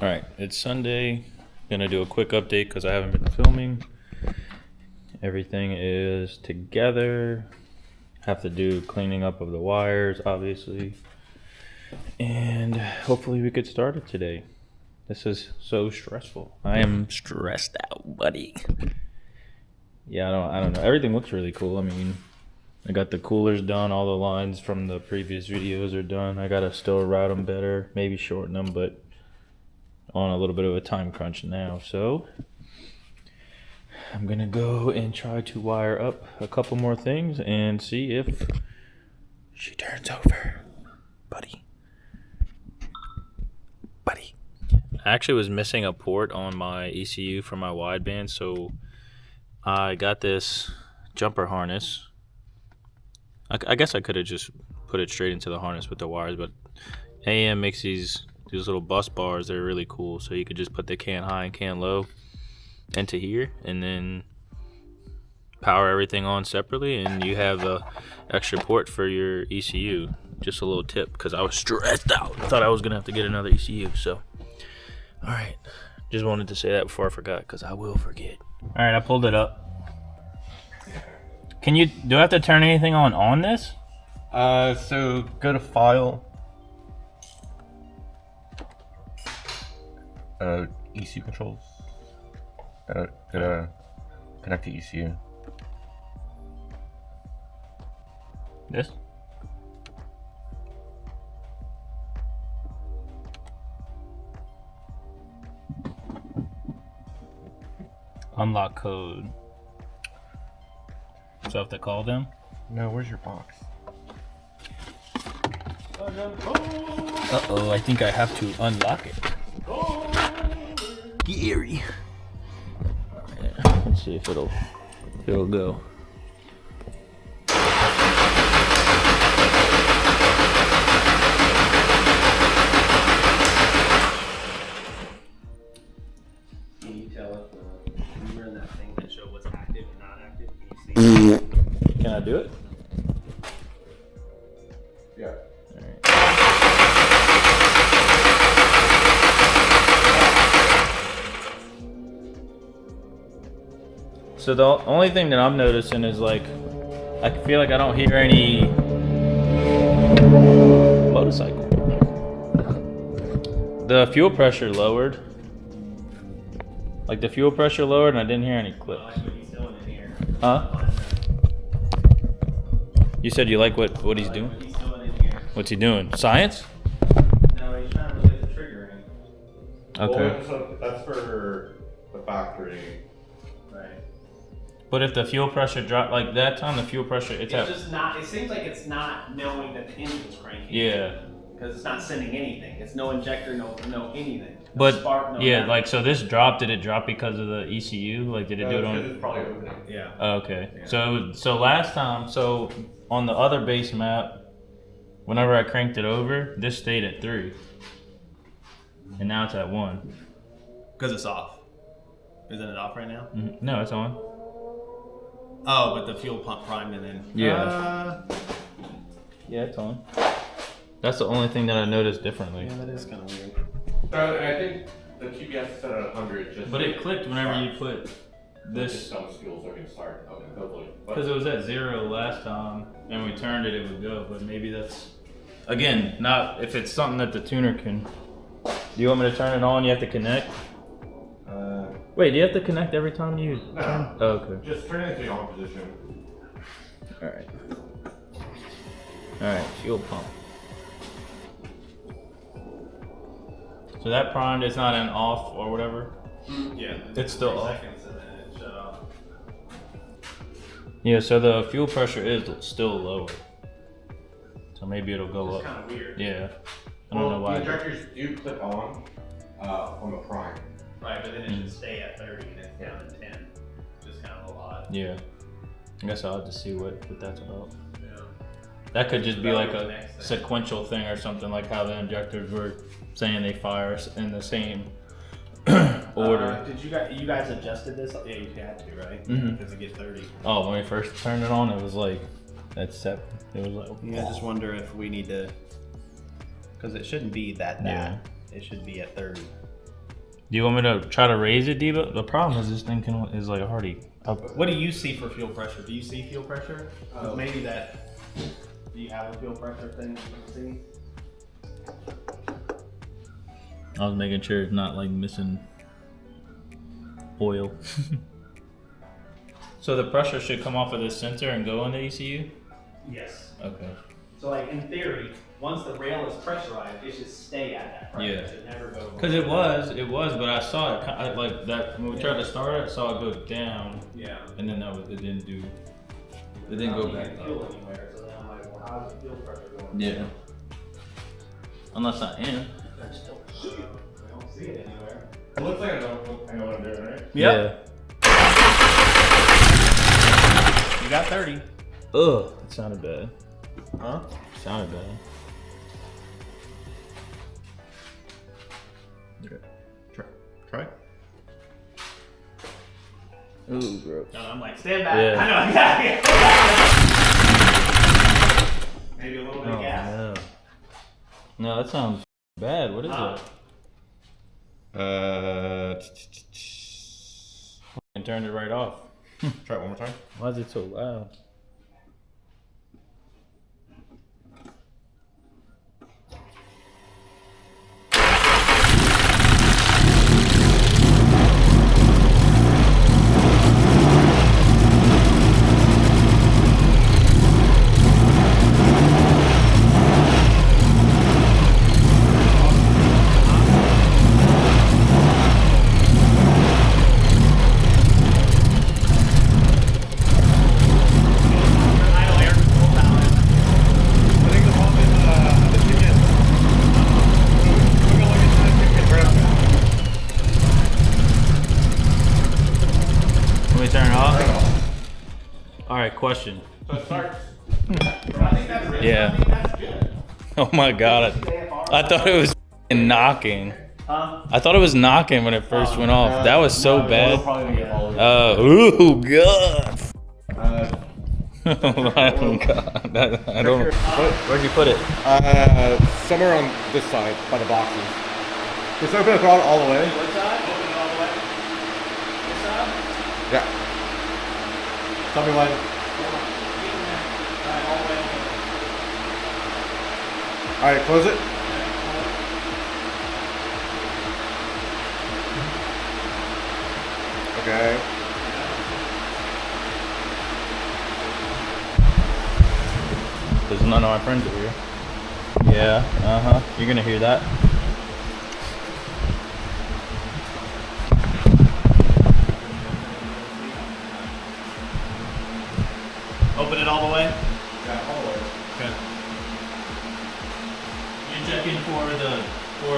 All right, it's Sunday. Gonna do a quick update because I haven't been filming. Everything is together. Have to do cleaning up of the wires, obviously. And hopefully we could start it today. This is so stressful. I am stressed out, buddy. Yeah, I don't know. Everything looks really cool. I mean, I got the coolers done. All the lines from the previous videos are done. I gotta still route them better, maybe shorten them, but on a little bit of a time crunch now. So I'm gonna go and try to wire up a couple more things and see if she turns over. Buddy. I actually was missing a port on my ECU for my wideband, so I got this jumper harness. I guess I could have just put it straight into the harness with the wires, but AM makes these little bus bars. They're really cool, so you could just put the can high and can low into here and then power everything on separately, and you have a extra port for your ECU. Just a little tip, because I was stressed out. I thought I was gonna have to get another ECU. So all right, just wanted to say that before I forgot, because I will forget. All right, I pulled it up. Do I have to turn anything on this? So go to File, ECU controls. Gotta connect to ECU. This? Unlock code. So I have to call them? No, where's your box? Uh-oh, I think I have to unlock it. Scary. Right, let's see if it'll go. Can you tell if the number in that thing can show what's active and not active? Can you see? Can I do it? Yeah. So the only thing that I'm noticing is, like, I feel like I don't hear any motorcycle. The fuel pressure lowered. Like, the fuel pressure lowered and I didn't hear any clicks. Huh? You said you like what he's doing? He's doing in here. What's he doing? Science? No, he's trying to look at the triggering. Okay. Well, so that's for the factory. Right. But if the fuel pressure drop like that time, the fuel pressure It's just not. It seems like it's not knowing that the engine's cranking. Yeah. Because it's not sending anything. It's no injector, no anything. No But spark, no yeah, nothing. like, so this dropped. Did it drop because of the ECU? Like, did it do it on? It's probably opening. Yeah. Oh, okay. Yeah. So last time, so on the other base map, whenever I cranked it over, this stayed at 3, and now it's at 1. Because it's off. Isn't it off right now? No, it's on. Oh, but the fuel pump primed and then. Yeah. Yeah, it's on. That's the only thing that I noticed differently. Yeah, that is kind of weird. And I think the TBS is set at 100. Just But it clicked whenever you put this, Some skills are gonna start. Okay, hopefully. because it was at 0 last time, and we turned it, it would go. But maybe that's, again, not if it's something that the tuner can. Do you want me to turn it on? You have to connect. Wait, do you have to connect every time you turn? Oh, okay. Just turn it into the on position. All right, fuel pump. So that primed, it's not an off or whatever? Yeah. It's still 3 off. seconds and then it shut off. Yeah, so the fuel pressure is still lower. So maybe it'll go It's up. kind of weird. Yeah. I don't know why. The injectors do click on the prime. Right, but then it should stay at 30 and it's down to 10. Just kind of a lot. Yeah. I guess I'll have to see what that's about. Yeah. That could just be That'll like be the a next thing. sequential thing or something, like how the injectors were saying they fire in the same order. Did you guys adjusted this? Yeah, you had to, right? Mhm. Because it gets 30. Oh, when we first turned it on, it was like at 7. It was like, Yeah, I just wonder if we need to, because it shouldn't be that Yeah. It should be at 30. Do you want me to try to raise it, Debo? The problem is this thing is like already up. What do you see for fuel pressure? Do you see fuel pressure? Maybe that. Do you have a fuel pressure thing you can see? I was making sure it's not like missing oil. So the pressure should come off of this sensor and go in the ECU? Yes. Okay. So like in theory, once the rail is pressurized, it should stay at that pressure. Yeah. It should never go. Because it was, but I saw it like that when we tried to start it. I saw it go down, Yeah. and then it didn't go back fuel up. anywhere. So then I'm like, well, how's the fuel pressure going? Yeah. Unless I am. I don't see it anywhere. It looks like I know what I'm doing, right? Yeah. You got 30. Ugh. It sounded bad. Huh? Sounded bad. Okay. Try. Ooh, gross. No, I'm like, stand back. Yeah. I know, I got it. Maybe a little bit of gas. No. No, that sounds bad. What is it? And turned it right off. Try it one more time. Why is it so loud? Can we turn it off? All right, question. So it starts. Yeah. Oh my god. I thought it was knocking. Huh? I thought it was knocking when it first went off. That was so bad. Probably gonna get all of it. Ooh, god. Uh, Oh my god. I don't know. Where'd you put it? Somewhere on this side by the boxes. Just open the throttle all the way. What side? Open it all the way. This side? Yeah. Something like. All the way. All right, close it. Okay. There's none of my friends over here. Yeah, You're gonna hear that. Open it all the way. Yeah, all the way. Okay. You're checking for it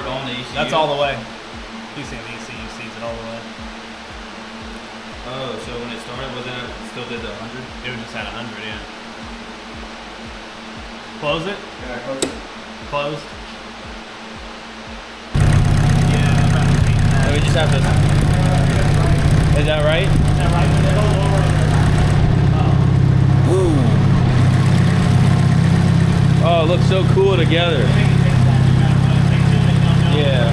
on the ECU? That's all the way. You see the ECU sees it all the way. Oh, so when it started, was it still did the 100? It was just at 100, yeah. Close it. Yeah, close it. Closed. So we just have to. Is that right? Is that right? It'll lower it. Ooh. Oh, it looks so cool together. Yeah.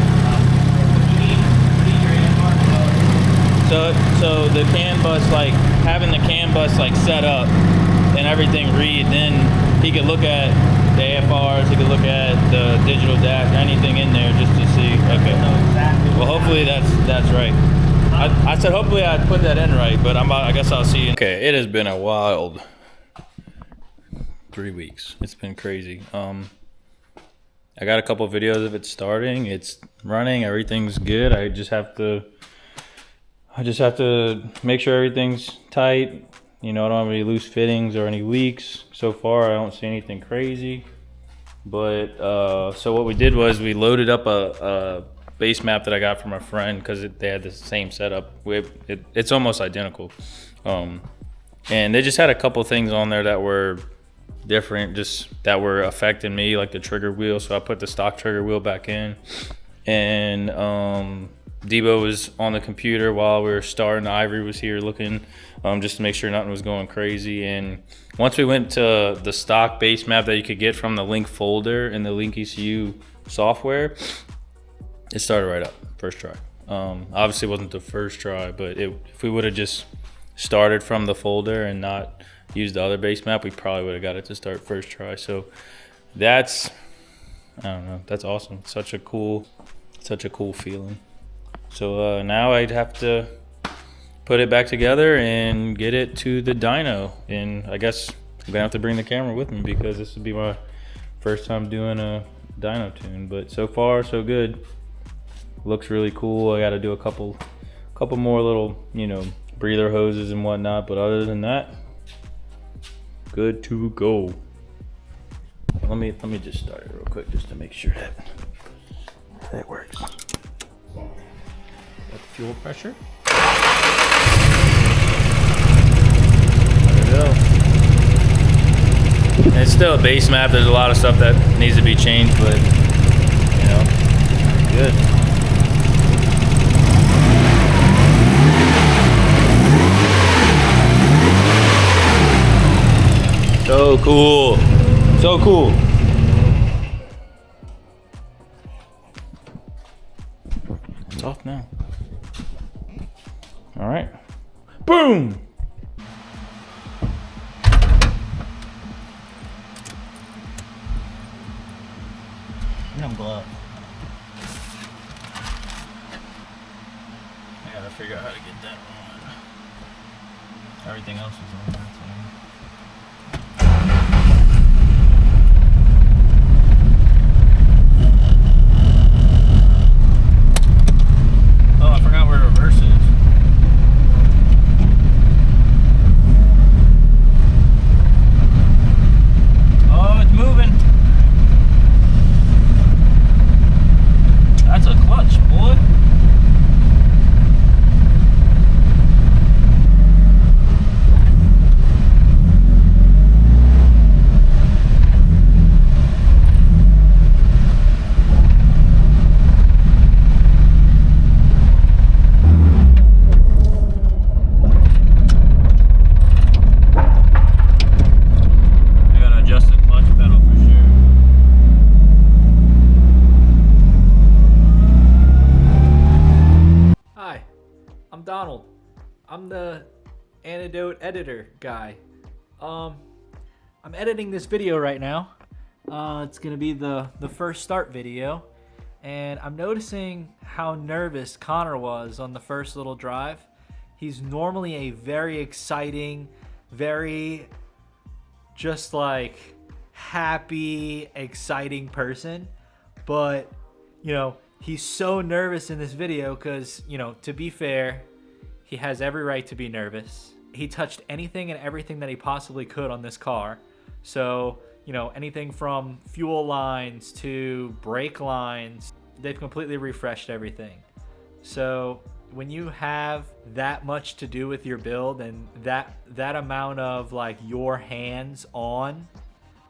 So the CAN bus, like having the CAN bus like set up and everything read, then he could look at the AFRs, he could look at the digital dash, anything in there just to see. Okay. Well, hopefully that's right. I said hopefully I'd put that in right, but I guess I'll see. Okay, it has been a wild 3 weeks. It's been crazy. I got a couple of videos of it starting. It's running. Everything's good. I just have to make sure everything's tight. You know, I don't have any loose fittings or any leaks. So far, I don't see anything crazy. But so what we did was we loaded up a base map that I got from a friend because they had the same setup. It's almost identical. And they just had a couple things on there that were different, just that were affecting me, like the trigger wheel. So I put the stock trigger wheel back in. And Debo was on the computer while we were starting. Ivory was here looking just to make sure nothing was going crazy. And once we went to the stock base map that you could get from the Link folder in the Link ECU software, it started right up, first try. Obviously it wasn't the first try, but if we would have just started from the folder and not used the other base map, we probably would have got it to start first try. So that's, I don't know, that's awesome. Such a cool feeling. So now I'd have to put it back together and get it to the dyno. And I guess I'm gonna have to bring the camera with me because this would be my first time doing a dyno tune. But so far so good. Looks really cool. I got to do a couple more little, you know, breather hoses and whatnot. But other than that, good to go. Let me just start it real quick just to make sure that works. Got fuel pressure. There we go. And it's still a base map. There's a lot of stuff that needs to be changed, but you know, good. So cool. So cool. It's off now. All right. Boom. No glove. I gotta figure out how to get that on. Everything else is on that thing. Oh, I forgot where reverse is. Oh, it's moving. That's a clutch, boy. I'm Donald. I'm the Antidote editor guy. I'm editing this video right now. It's gonna be the first start video, and I'm noticing how nervous Connor was on the first little drive. He's normally a very exciting, very just like happy, exciting person, but you know, he's so nervous in this video because, you know, to be fair, he has every right to be nervous. He touched anything and everything that he possibly could on this car. So, you know, anything from fuel lines to brake lines, they've completely refreshed everything. So when you have that much to do with your build and that amount of like your hands on,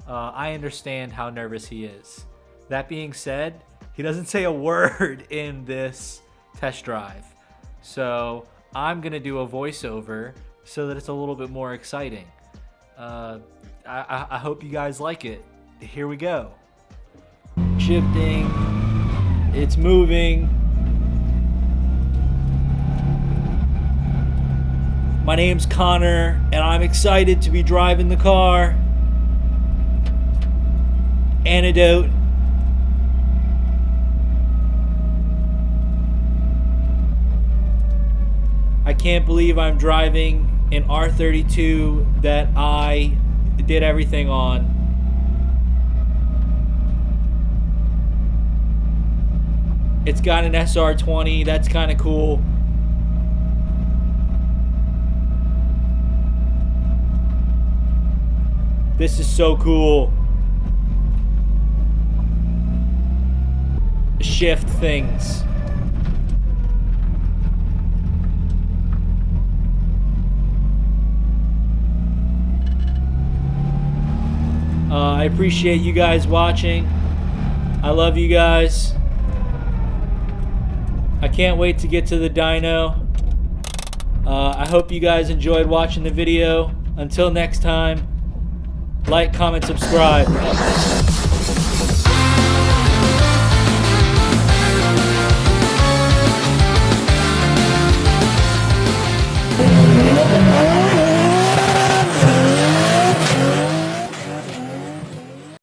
I understand how nervous he is. That being said, he doesn't say a word in this test drive. So I'm gonna do a voiceover so that it's a little bit more exciting. I hope you guys like it. Here we go. Shifting, it's moving. My name's Connor, and I'm excited to be driving the car. Antidote. I can't believe I'm driving an R32 that I did everything on. It's got an SR20, that's kind of cool. This is so cool. Shift things. I appreciate you guys watching. I love you guys. I can't wait to get to the dyno. I hope you guys enjoyed watching the video. Until next time, like, comment, subscribe.